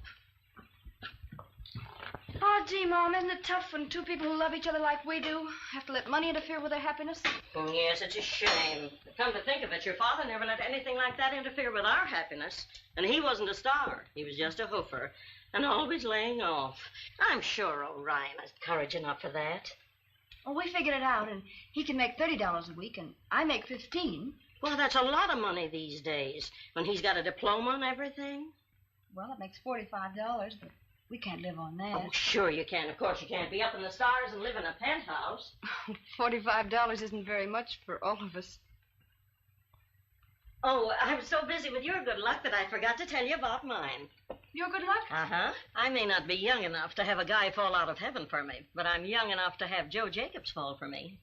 Oh, gee, Mom, isn't it tough when two people who love each other like we do have to let money interfere with their happiness? Oh, yes, it's a shame. But come to think of it, your father never let anything like that interfere with our happiness. And he wasn't a star. He was just a hoofer. And always laying off. I'm sure Orion has courage enough for that. Well, we figured it out, and he can make $30 a week, and I make $15. Well, that's a lot of money these days, when he's got a diploma and everything. Well, it makes $45, but we can't live on that. Oh, sure you can. Of course you can't be up in the stars and live in a penthouse. $45 isn't very much for all of us. Oh, I was so busy with your good luck that I forgot to tell you about mine. Your good luck? Uh-huh. I may not be young enough to have a guy fall out of heaven for me, but I'm young enough to have Joe Jacobs fall for me.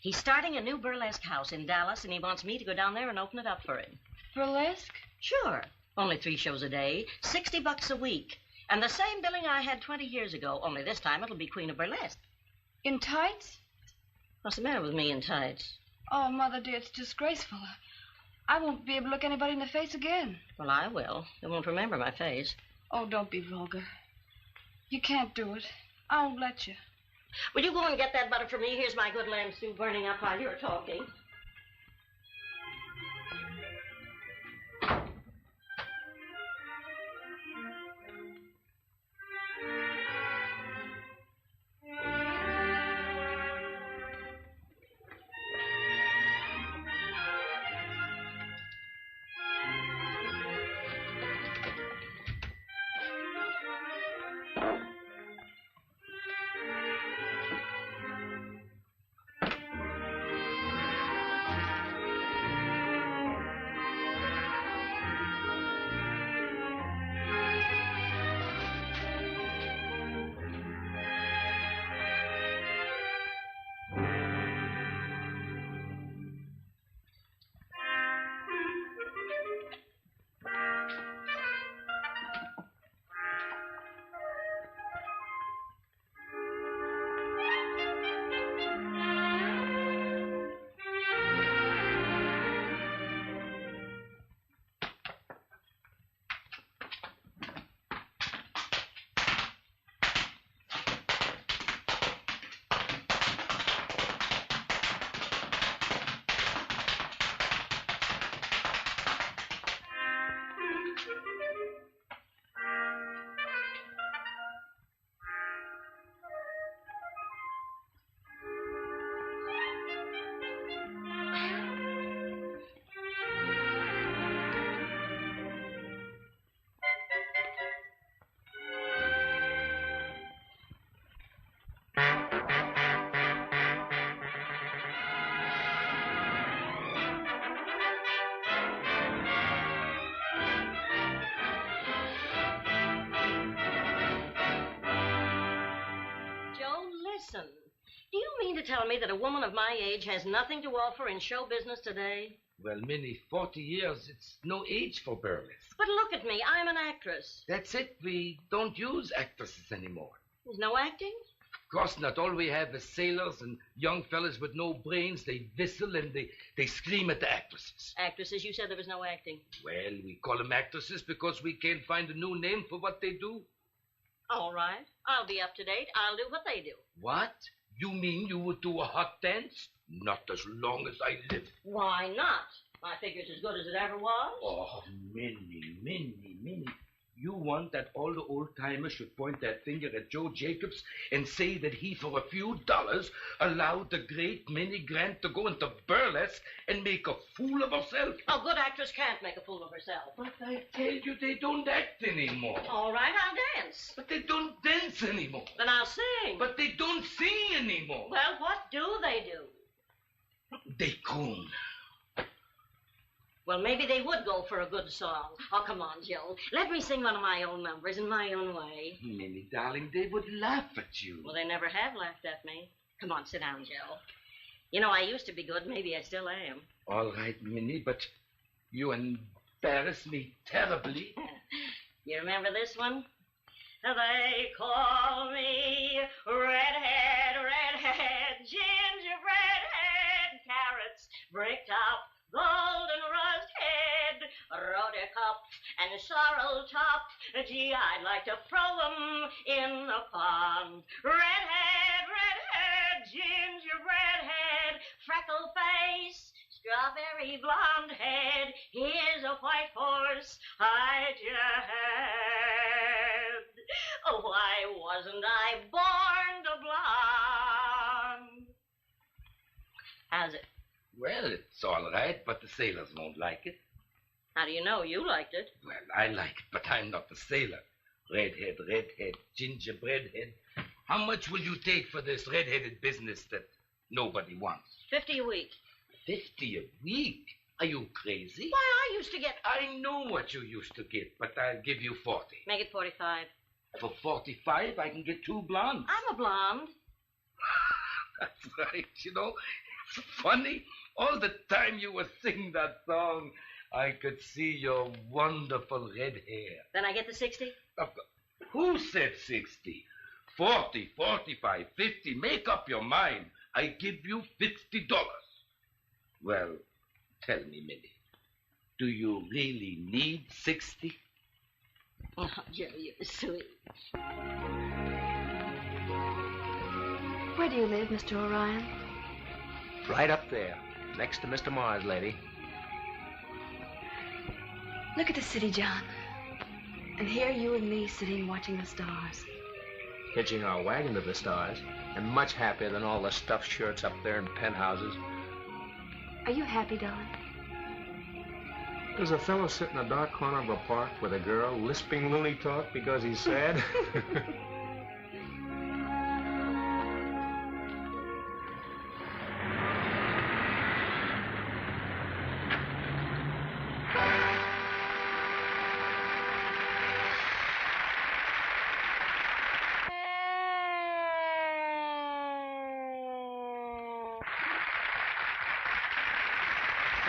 He's starting a new burlesque house in Dallas, and he wants me to go down there and open it up for him. Burlesque? Sure. Only 3 shows a day, $60 a week. And the same billing I had 20 years ago, only this time it'll be Queen of Burlesque. In tights? What's the matter with me in tights? Oh, Mother dear, it's disgraceful. I won't be able to look anybody in the face again. Well, I will. They won't remember my face. Oh, don't be vulgar. You can't do it. I won't let you. Will you go and get that butter for me? Here's my good lamb stew burning up while you're talking. Listen, do you mean to tell me that a woman of my age has nothing to offer in show business today? Well, Minnie, 40 years, it's no age for burlesque. But look at me, I'm an actress. That's it. We don't use actresses anymore. There's no acting? Of course not. All we have is sailors and young fellas with no brains. They whistle and they scream at the actresses. Actresses? You said there was no acting. Well, we call them actresses because we can't find a new name for what they do. All right. I'll be up to date. I'll do what they do. What? You mean you would do a hot dance? Not as long as I live. Why not? My figure's as good as it ever was. Oh, Minnie. You want that all the old-timers should point their finger at Joe Jacobs and say that he, for a few dollars, allowed the great Minnie Grant to go into burlesque and make a fool of herself? A good actress can't make a fool of herself. But I tell you, they don't act anymore. All right, I'll dance. But they don't dance anymore. Then I'll sing. But they don't sing anymore. Well, what do they do? They croon. Well, maybe they would go for a good song. Oh, come on, Joe. Let me sing one of my own numbers in my own way. Minnie, darling, they would laugh at you. Well, they never have laughed at me. Come on, sit down, Joe. You know, I used to be good. Maybe I still am. All right, Minnie, but you embarrass me terribly. You remember this one? They call me redhead, gingerbread head, carrots, brick top, golden rust head, ruddy cup, and sorrel top. Gee, I'd like to throw them in the pond. Redhead, gingerbread head, freckle face, strawberry blonde head. Here's a white horse I just had. Oh, why wasn't I born to blonde? How's it? Well, it's all right, but the sailors won't like it. How do you know? You liked it. Well, I like it, but I'm not the sailor. Redhead, gingerbread head. How much will you take for this red-headed business that nobody wants? $50 a week. 50 a week? Are you crazy? Why, I used to get... I know what you used to get, but I'll give you 40. Make it 45. For 45, I can get 2 blondes. I'm a blonde. That's right. You know, it's funny. All the time you were singing that song, I could see your wonderful red hair. Then I get the 60? Who said 60? 40, 45, 50. Make up your mind. I give you $50. Well, tell me, Minnie, do you really need 60? Oh, Joe, you're sweet. Where do you live, Mr. Orion? Right up there, next to Mr. Mars, lady. Look at the city, John. And here you and me sitting watching the stars. Hitching our wagon to the stars, and much happier than all the stuffed shirts up there in penthouses. Are you happy, darling? Does a fellow sit in a dark corner of a park with a girl lisping loony talk because he's sad?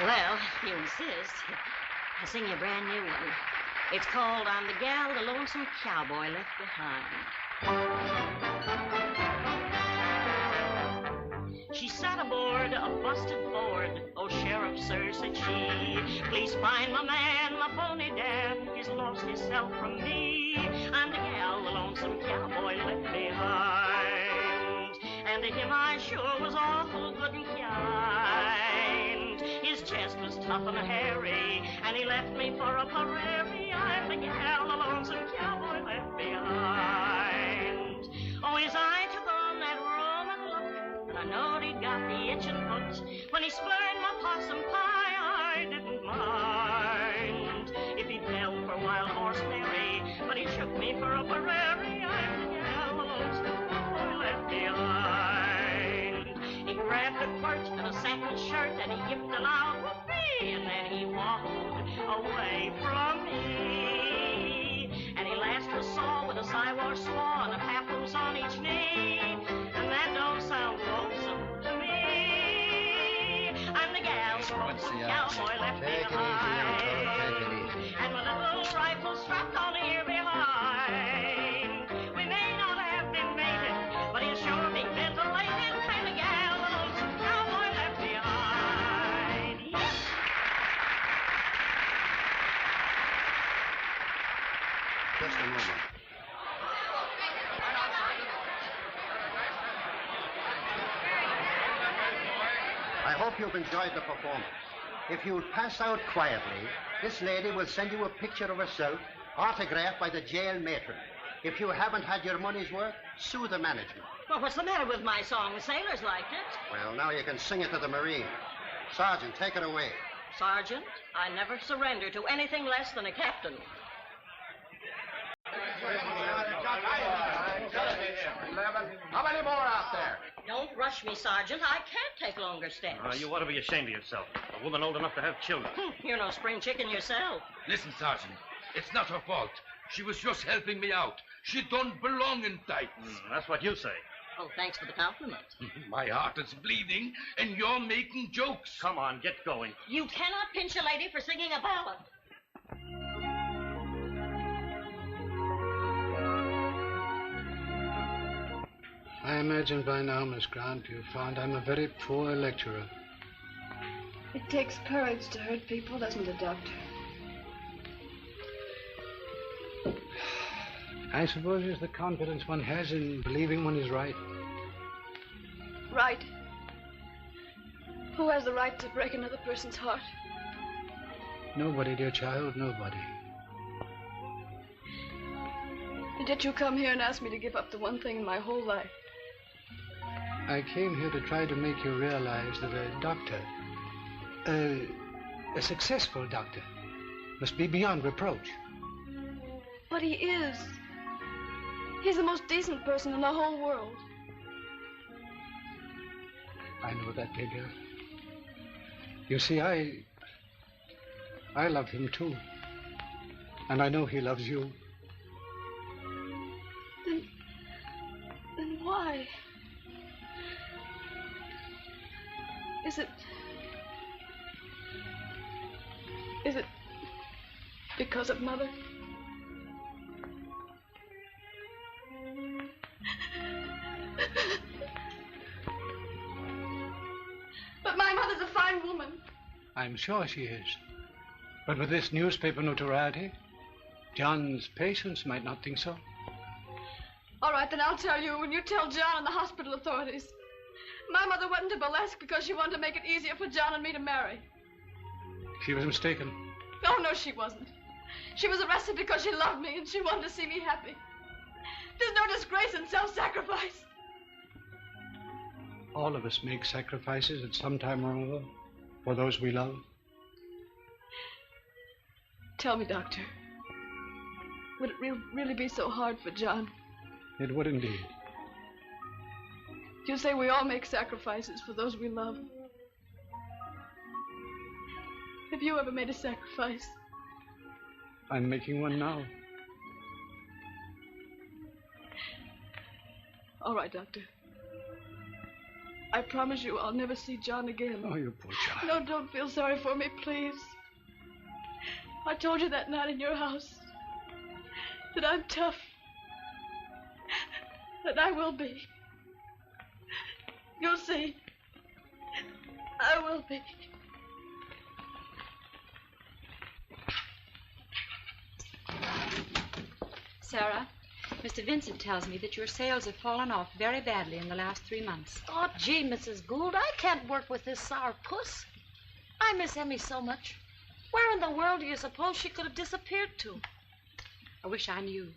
Well, if you insist, I'll sing you a brand new one. It's called I'm the Gal the Lonesome Cowboy Left Behind. She sat aboard a busted Ford. Oh, Sheriff, sir, said she, please find my man, my pony Dan. He's lost himself from me. I'm the gal the lonesome cowboy left behind. And to him I sure was awful good and kind. His chest was tough and hairy, and he left me for a prairie. I'm the gal the lonesome cowboy left behind. Oh, his eye took on that Roman look, and I knowed he'd got the itching hooked. When he splurned my possum pie, I didn't mind. If he fell for Wild Horse Mary, but he shook me for a prairie. I'm the gal the lonesome cowboy left behind. He grabbed a quirt and a satin shirt, and he yipped a loud whoopee, and then he waddled away from me. And he lashed a saw with a Siwash slaw and a papoose on each knee, and that don't sound lonesome to me. I'm the gal, the lonesome cowboy left behind, and my little rifle strapped on here behind. We may not have been mated, but he'll sure be ventilated. I'm the gal, the lonesome cowboy left behind. Yes. Just a moment. I hope you've enjoyed the performance. If you'll pass out quietly, this lady will send you a picture of herself autographed by the jail matron. If you haven't had your money's worth, sue the management. Well, what's the matter with my song? The sailors liked it. Well, now you can sing it to the Marine. Sergeant, take it away. Sergeant, I never surrender to anything less than a captain. 11. How many more out there? Don't rush me, Sergeant. I can't take longer steps. You ought to be ashamed of yourself. A woman old enough to have children. You're no spring chicken yourself. Listen, Sergeant, it's not her fault. She was just helping me out. She don't belong in tights. That's what you say. Oh, thanks for the compliment. My heart is bleeding, and you're making jokes. Come on, get going. You cannot pinch a lady for singing a ballad. I imagine by now, Miss Grant, you've found I'm a very poor lecturer. It takes courage to hurt people, doesn't it, Doctor? I suppose it's the confidence one has in believing one is right. Right. Who has the right to break another person's heart? Nobody, dear child, nobody. And yet you come here and ask me to give up the one thing in my whole life. I came here to try to make you realize that a doctor, a successful doctor, must be beyond reproach. But he is. He's the most decent person in the whole world. I know that, dear girl. You see, I love him too. And I know he loves you. Then why? Is it because of Mother? But my mother's a fine woman. I'm sure she is. But with this newspaper notoriety, John's patients might not think so. All right, then I'll tell you when you tell John and the hospital authorities. My mother went into burlesque because she wanted to make it easier for John and me to marry. She was mistaken. Oh, no, she wasn't. She was arrested because she loved me and she wanted to see me happy. There's no disgrace in self-sacrifice. All of us make sacrifices at some time or other for those we love. Tell me, Doctor, would it really be so hard for John? It would indeed. You say we all make sacrifices for those we love. Have you ever made a sacrifice? I'm making one now. All right, Doctor. I promise you I'll never see John again. Oh, you poor child. No, don't feel sorry for me, please. I told you that night in your house that I'm tough. And I will be. You'll see. I will be. Sarah, Mr. Vincent tells me that your sales have fallen off very badly in the last 3 months. Oh, gee, Mrs. Gould, I can't work with this sour puss. I miss Emmy so much. Where in the world do you suppose she could have disappeared to? I wish I knew.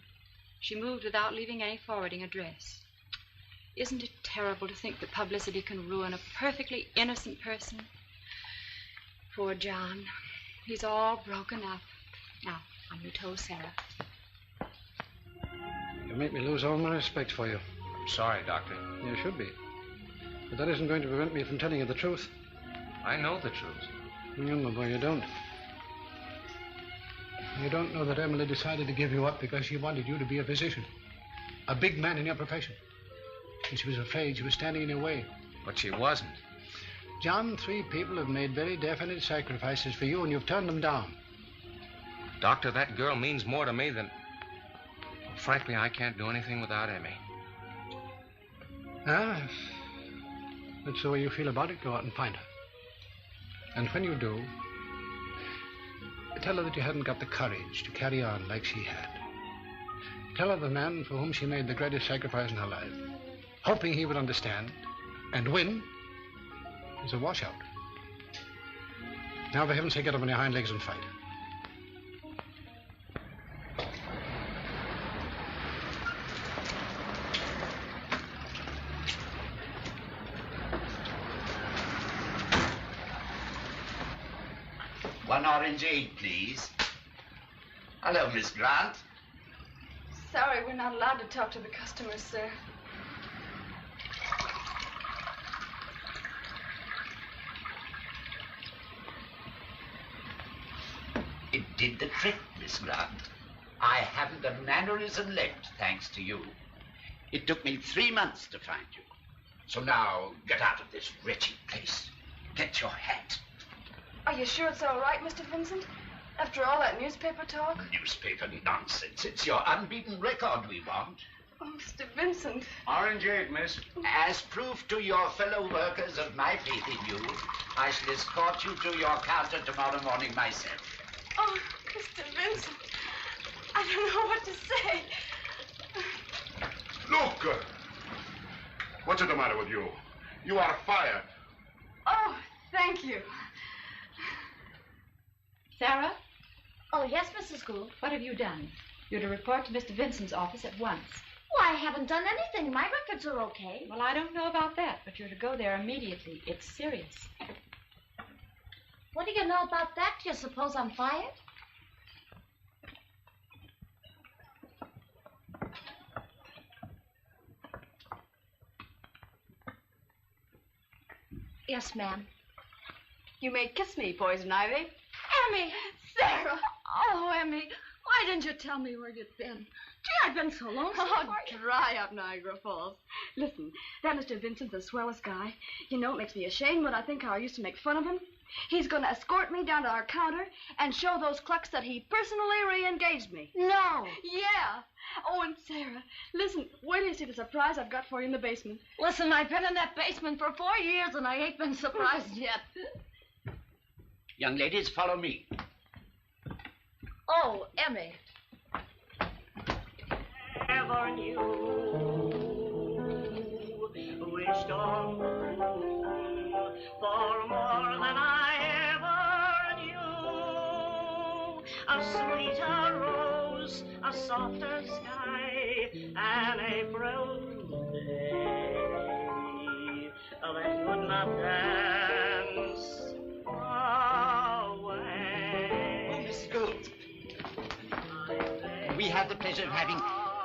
She moved without leaving any forwarding address. Isn't it terrible to think that publicity can ruin a perfectly innocent person? Poor John. He's all broken up. Now, on your toes, Sarah. You make me lose all my respect for you. I'm sorry, Doctor. You should be. But that isn't going to prevent me from telling you the truth. I know the truth. No, my boy, you don't. You don't know that Emily decided to give you up because she wanted you to be a physician. A big man in your profession. And she was afraid she was standing in your way. But she wasn't. John, 3 people have made very definite sacrifices for you, and you've turned them down. Doctor, that girl means more to me than... Well, frankly, I can't do anything without Emmy. Ah, if that's the way you feel about it, go out and find her. And when you do, tell her that you hadn't got the courage to carry on like she had. Tell her the man for whom she made the greatest sacrifice in her life, hoping he would understand and win, is a washout. Now, for heaven's sake, get up on your hind legs and fight. One orangeade, please. Hello, Miss Grant. Sorry, we're not allowed to talk to the customers, sir. It did the trick, Miss Grant. I haven't a mannerism left, thanks to you. It took me 3 months to find you. So now, get out of this wretched place. Get your hat. Are you sure it's all right, Mr. Vincent? After all that newspaper talk? Newspaper nonsense. It's your unbeaten record we want. Oh, Mr. Vincent. Orangeade, miss. As proof to your fellow workers of my faith in you, I shall escort you to your counter tomorrow morning myself. Oh, Mr. Vincent. I don't know what to say. Look! What's the matter with you? You are fired. Oh, thank you. Sarah? Oh, yes, Mrs. Gould. What have you done? You're to report to Mr. Vincent's office at once. Well, I haven't done anything. My records are okay. Well, I don't know about that, but you're to go there immediately. It's serious. What do you know about that? Do you suppose I'm fired? Yes, ma'am. You may kiss me, Poison Ivy. Emmy! Sarah! Oh, Emmy, why didn't you tell me where you'd been? Gee, I've been so lonesome. Oh, dry up, Niagara Falls. Listen, that Mr. Vincent's the swellest guy. You know, it makes me ashamed when I think how I used to make fun of him. He's going to escort me down to our counter and show those clucks that he personally re-engaged me. No. Yeah. Oh, and Sarah, listen, wait till you see the surprise I've got for you in the basement. Listen, I've been in that basement for 4 years and I ain't been surprised yet. Young ladies, follow me. Oh, Emmy. Ever knew, wished on for more than I ever knew. A sweeter rose, a softer sky, an April day that could not dance away. Oh, Miss Gould. We have the pleasure of having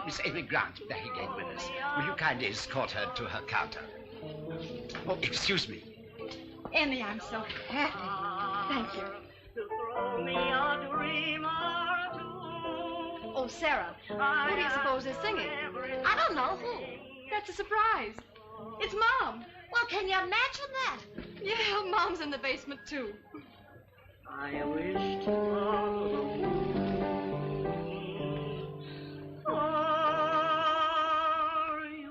Miss Amy Grant back again with us. Will you kindly escort her to her counter? Oh, excuse me. Emmy, I'm so happy. Thank you. Oh, Sarah, who do you suppose is singing? I don't know who. That's a surprise. It's Mom. Well, can you imagine that? Yeah, Mom's in the basement, too. I wished on the moon for you.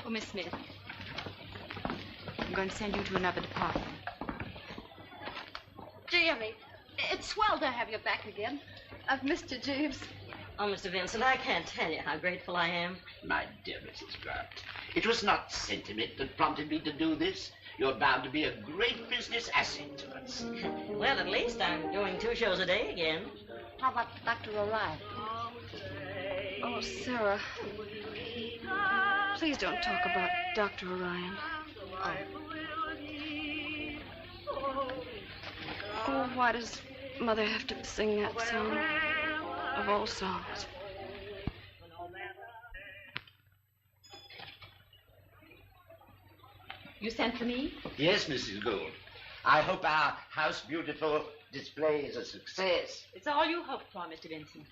Oh, Miss Smith. I'm going to send you to another department. Gee, Emmy, it's swell to have you back again. I've missed you, Jeeves. Oh, Mr. Vincent, I can't tell you how grateful I am. My dear Mrs. Grant, it was not sentiment that prompted me to do this. You're bound to be a great business asset to us. Well, at least I'm doing 2 shows a day again. How about Dr. O'Reilly? Oh, Sarah. Please don't talk about Dr. Orion. Oh, why does Mother have to sing that song of all songs? You sent for me? Yes, Mrs. Gould. I hope our House Beautiful display is a success. It's all you hoped for, Mr. Vincent.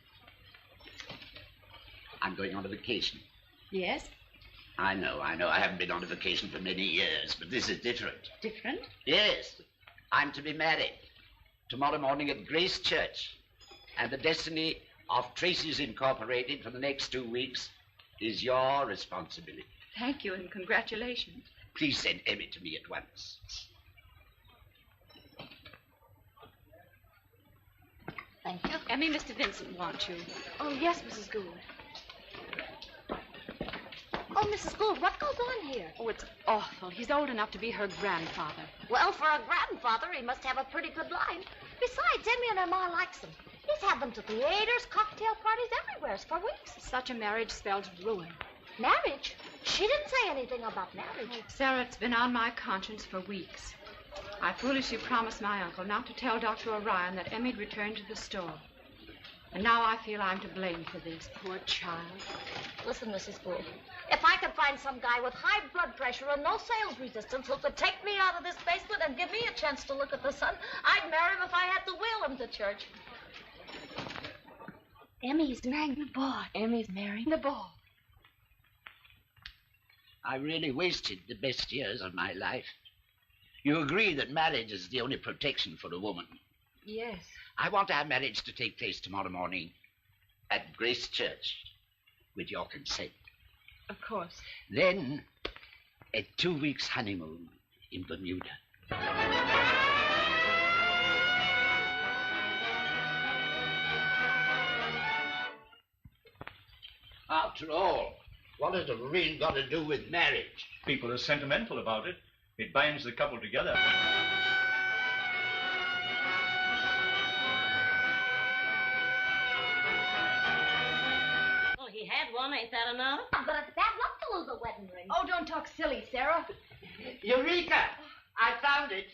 I'm going on a vacation. Yes? I know. I haven't been on a vacation for many years, but this is different. Different? Yes. I'm to be married tomorrow morning at Grace Church. And the destiny of Tracy's Incorporated for the next 2 weeks is your responsibility. Thank you and congratulations. Please send Emmy to me at once. Thank you. Emmy, Mr. Vincent wants you. Oh, yes, Mrs. Gould. Oh, Mrs. Gould, what goes on here? Oh, it's awful. He's old enough to be her grandfather. Well, for a grandfather, he must have a pretty good line. Besides, Emmy and her ma likes him. He's had them to theaters, cocktail parties, everywhere for weeks. Such a marriage spells ruin. Marriage? She didn't say anything about marriage. Sarah, it's been on my conscience for weeks. I foolishly promised my uncle not to tell Dr. Orion that Emmy'd returned to the store. And now I feel I'm to blame for this. Poor child. Listen, Mrs. Gould, if I could find some guy with high blood pressure and no sales resistance who could take me out of this basement and give me a chance to look at the sun, I'd marry him if I had to wheel him to church. Emmy's marrying the boy. Emmy's marrying the boy. I really wasted the best years of my life. You agree that marriage is the only protection for a woman. Yes. I want our marriage to take place tomorrow morning at Grace Church, with your consent. Of course. Then, a 2 weeks honeymoon in Bermuda. After all, what has a ring got to do with marriage? People are sentimental about it. It binds the couple together. Well, he had one, ain't that enough? But it's bad luck to lose a wedding ring. Oh, don't talk silly, Sarah. Eureka! I found it.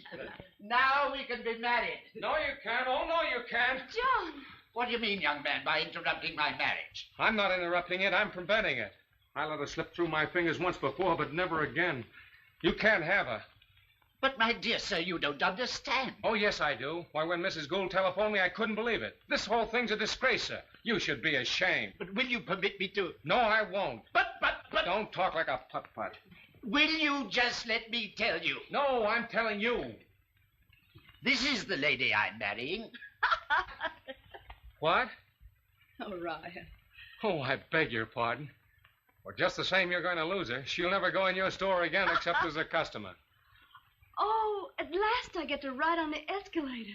Now we can be married. No, you can't. Oh, no, you can't. John! What do you mean, young man, by interrupting my marriage? I'm not interrupting it. I'm preventing it. I let her slip through my fingers once before, but never again. You can't have her. But, my dear sir, you don't understand. Oh, yes, I do. Why, when Mrs. Gould telephoned me, I couldn't believe it. This whole thing's a disgrace, sir. You should be ashamed. But will you permit me to... No, I won't. But... Don't talk like a putt-putt. Will you just let me tell you? No, I'm telling you. This is the lady I'm marrying. What? Oh, Ryan. Oh, I beg your pardon. Well, just the same, you're going to lose her. She'll never go in your store again except as a customer. Oh, at last I get to ride on the escalator.